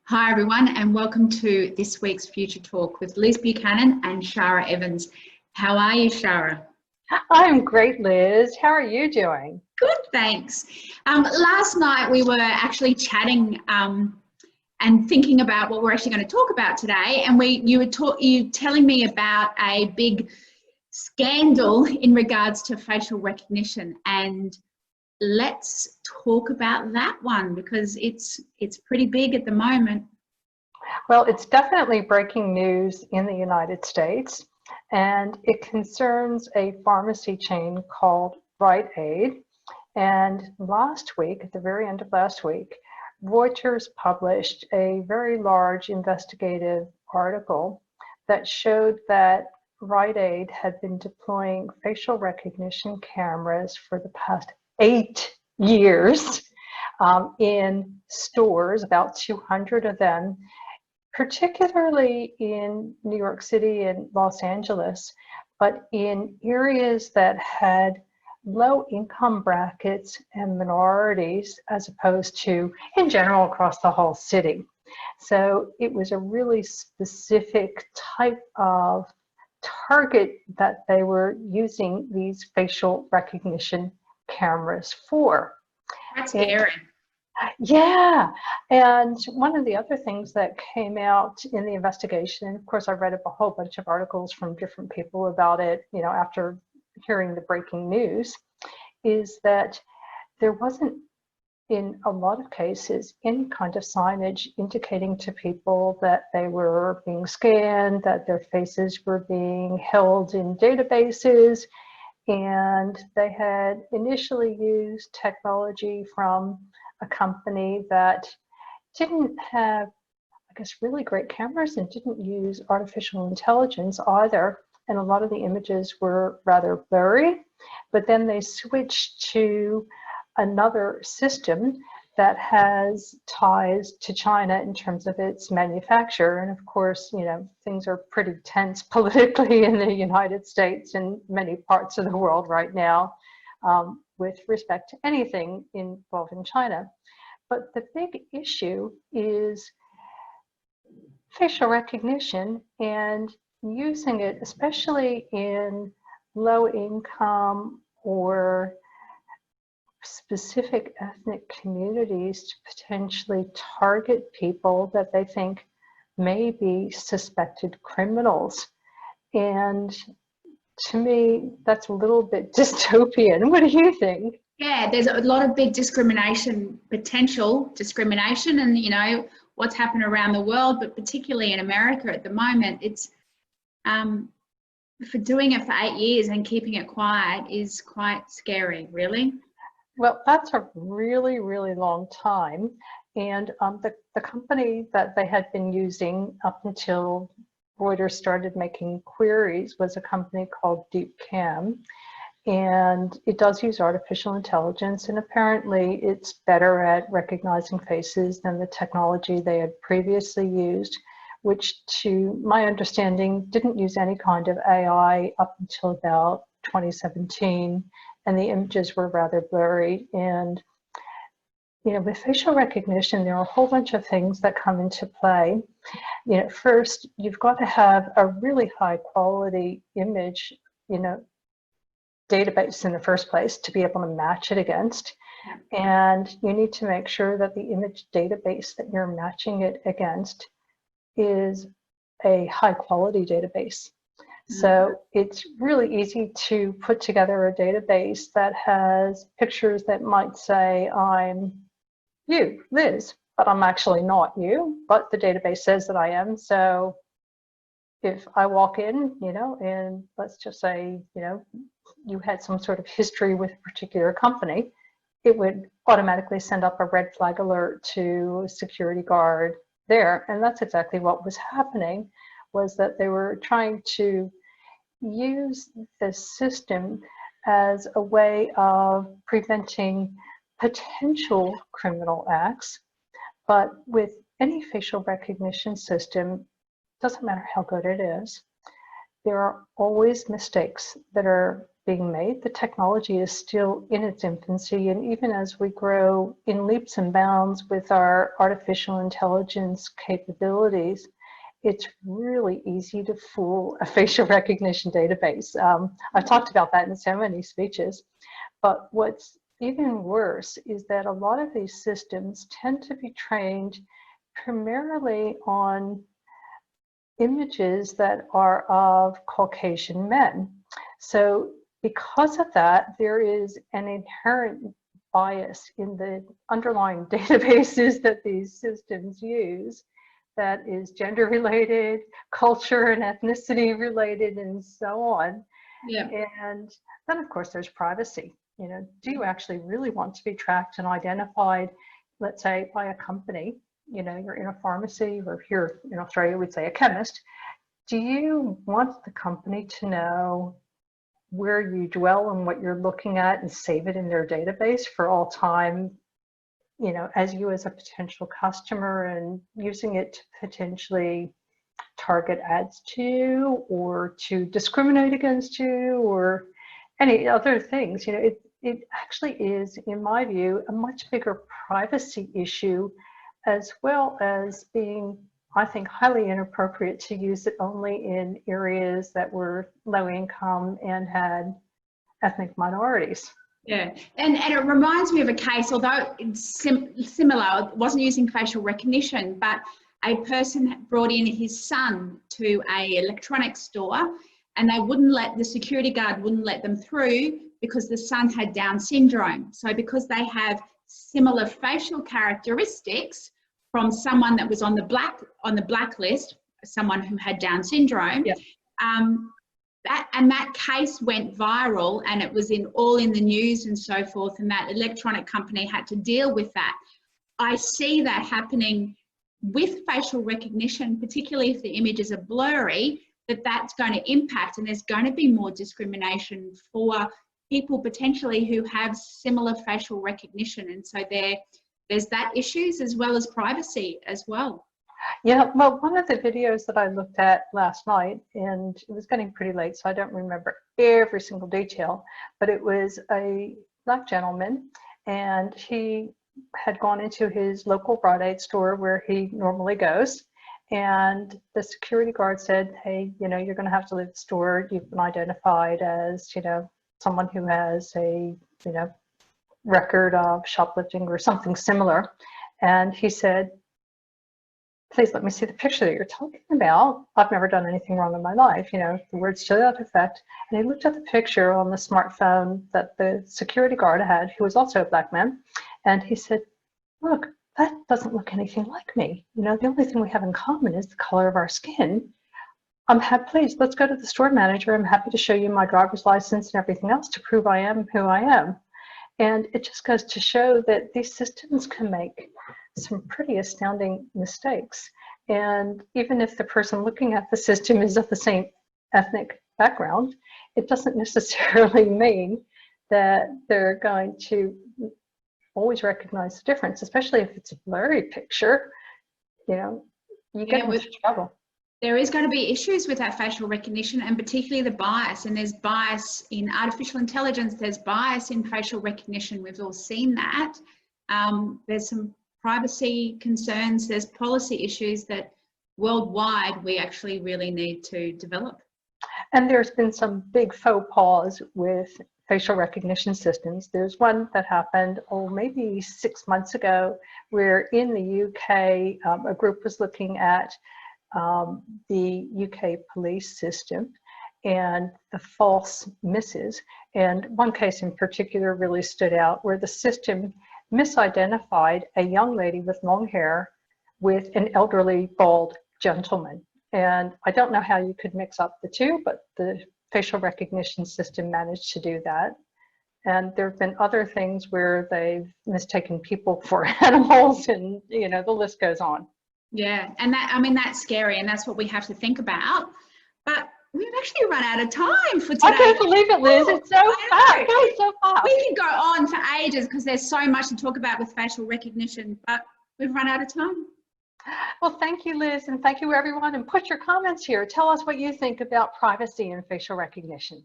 Hi everyone, and welcome to this week's Future Talk with Liz Buchanan and Shara Evans. How are you, Shara? I'm great, Liz. How are you doing? Good, thanks. Last night we were actually chatting and thinking about what we're actually going to talk about today, and you were telling me about a big scandal in regards to facial recognition, and let's talk about that one because it's pretty big at the moment. Well, it's definitely breaking news in the United States, and it concerns a pharmacy chain called Rite Aid. And last week, at the very end of last week, Reuters published a very large investigative article that showed that Rite Aid had been deploying facial recognition cameras for the past 8 years in stores, about 200 of them, particularly in New York City and Los Angeles, but in areas that had low income brackets and minorities as opposed to in general across the whole city. So it was a really specific type of target that they were using these facial recognition cameras for. That's scary. Yeah, and one of the other things that came out in the investigation, and of course I read a whole bunch of articles from different people about it, after hearing the breaking news, is that there wasn't, in a lot of cases, any kind of signage indicating to people that they were being scanned, that their faces were being held in databases, and they had initially used technology from a company that didn't have, I guess, really great cameras and didn't use artificial intelligence either. And a lot of the images were rather blurry. But then they switched to another system that has ties to China in terms of its manufacture. And of course, things are pretty tense politically in the United States and many parts of the world right now with respect to anything involving China. But the big issue is facial recognition and using it, especially in low income or specific ethnic communities, to potentially target people that they think may be suspected criminals. And to me, that's a little bit dystopian. What do you think? Yeah, there's a lot of big potential discrimination, and what's happened around the world, but particularly in America at the moment, it's for doing it for 8 years and keeping it quiet is quite scary, really. Well, that's a really, really long time. And the company that they had been using up until Reuters started making queries was a company called DeepCam. And it does use artificial intelligence, and apparently it's better at recognizing faces than the technology they had previously used, which, to my understanding, didn't use any kind of AI up until about 2017, and the images were rather blurry. And with facial recognition, there are a whole bunch of things that come into play. First, you've got to have a really high quality image, database in the first place to be able to match it against. And you need to make sure that the image database that you're matching it against is a high quality database. So it's really easy to put together a database that has pictures that might say, I'm you, Liz, but I'm actually not you, but the database says that I am. So if I walk in, and let's just say, you had some sort of history with a particular company, it would automatically send up a red flag alert to a security guard there. And that's exactly what was happening, was that they were trying to use the system as a way of preventing potential criminal acts. But with any facial recognition system, doesn't matter how good it is, there are always mistakes that are being made. The technology is still in its infancy, and even as we grow in leaps and bounds with our artificial intelligence capabilities, it's really easy to fool a facial recognition database. I've talked about that in so many speeches, but what's even worse is that a lot of these systems tend to be trained primarily on images that are of Caucasian men. So because of that, there is an inherent bias in the underlying databases that these systems use that is gender related, culture and ethnicity related, and so on. Yeah. And then of course there's privacy. You know, do you actually really want to be tracked and identified, let's say, by a company? You know, you're in a pharmacy, or here in Australia we'd say a chemist. Do you want the company to know where you dwell and what you're looking at and save it in their database for all time, you know, as you as a potential customer, and using it to potentially target ads to you or to discriminate against you or any other things? You know, it actually is, in my view, a much bigger privacy issue, as well as being, I think, highly inappropriate to use it only in areas that were low income and had ethnic minorities. Yeah, and it reminds me of a case, although it's similar, it wasn't using facial recognition, but a person brought in his son to a electronics store, and they wouldn't let, the security guard wouldn't let them through because the son had Down syndrome. So because they have similar facial characteristics from someone that was on the blacklist, someone who had Down syndrome, Yeah. that case went viral, and it was all in the news and so forth, and that electronic company had to deal with that. I see that happening with facial recognition, particularly if the images are blurry, that's going to impact, and there's going to be more discrimination for people potentially who have similar facial recognition. And so there's that issues as well as privacy as well. Yeah, well, one of the videos that I looked at last night, and it was getting pretty late, so I don't remember every single detail, but it was a Black gentleman, and he had gone into his local Rite Aid store where he normally goes, and the security guard said, hey, you know, you're going to have to leave the store. You've been identified as, you know, someone who has a, you know, record of shoplifting or something similar. And he said, please let me see the picture that you're talking about. I've never done anything wrong in my life, you know, the words to that effect. And he looked at the picture on the smartphone that the security guard had, who was also a Black man, and he said, look, that doesn't look anything like me. You know, the only thing we have in common is the color of our skin. Please, let's go to the store manager. I'm happy to show you my driver's license and everything else to prove I am who I am. And it just goes to show that these systems can make some pretty astounding mistakes. And even if the person looking at the system is of the same ethnic background, it doesn't necessarily mean that they're going to always recognize the difference, especially if it's a blurry picture. You know, you get into trouble. There is going to be issues with that facial recognition, and particularly the bias. And there's bias in artificial intelligence, there's bias in facial recognition. We've all seen that. There's some privacy concerns, there's policy issues that worldwide we actually really need to develop. And there's been some big faux pas with facial recognition systems. There's one that happened, maybe 6 months ago, where in the UK, a group was looking at the UK police system and the false misses. And one case in particular really stood out, where the system misidentified a young lady with long hair with an elderly bald gentleman. And I don't know how you could mix up the two, but the facial recognition system managed to do that. And there have been other things where they've mistaken people for animals, and you know, the list goes on. Yeah, and that, I mean, that's scary, and that's what we have to think about. But we've actually run out of time for today. I can't believe it, Liz. It's so fast. It's so fast. We can go on for ages because there's so much to talk about with facial recognition, but we've run out of time. Well, thank you, Liz, and thank you, everyone. And put your comments here. Tell us what you think about privacy and facial recognition.